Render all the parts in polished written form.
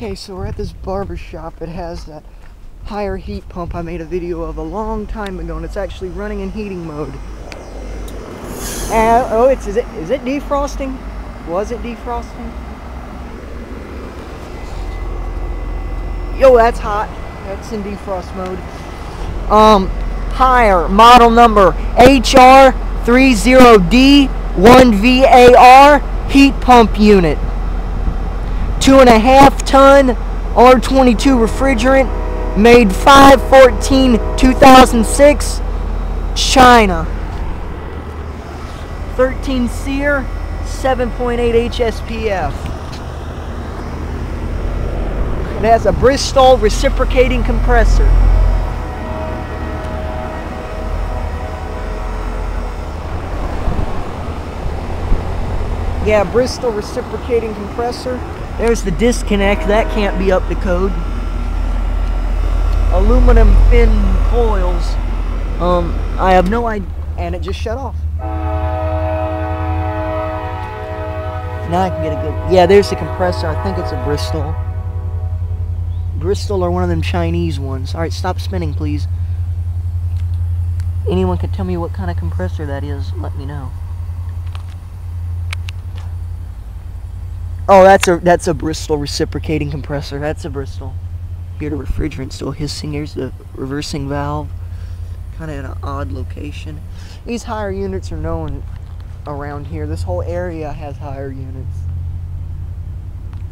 Okay, so we're at this barber shop. It has that HAIER heat pump I made a video of a long time ago, and it's actually running in heating mode. Oh, is it defrosting? Was it defrosting? Yo, that's hot. That's in defrost mode. HAIER model number HR30D1VAR heat pump unit. 2.5 ton R22 refrigerant, made 5/14/2006, China. 13 SEER, 7.8 HSPF. It has a Bristol reciprocating compressor. Yeah, Bristol reciprocating compressor. There's the disconnect. That can't be up to code. Aluminum fin coils. I have no idea. And it just shut off. Now I can get a good... Yeah, there's the compressor. I think it's a Bristol. Bristol or one of them Chinese ones. Alright, stop spinning, please. Anyone can tell me what kind of compressor that is, let me know. Oh, that's a Bristol reciprocating compressor. That's a Bristol. Here the refrigerant still hissing. Here's the reversing valve. Kind of in an odd location. These HAIER units are known around here. This whole area has HAIER units.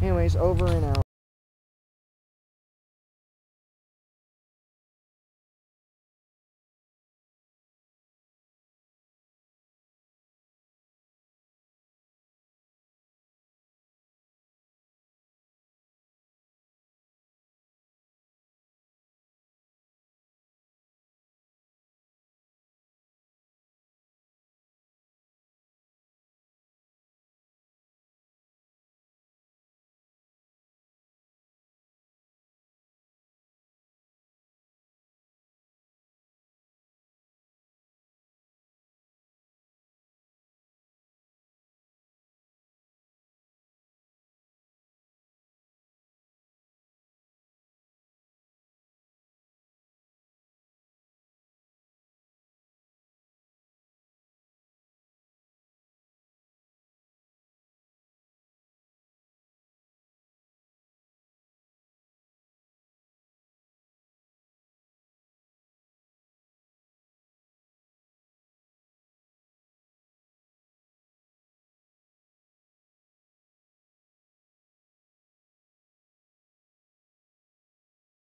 Anyways, over and out.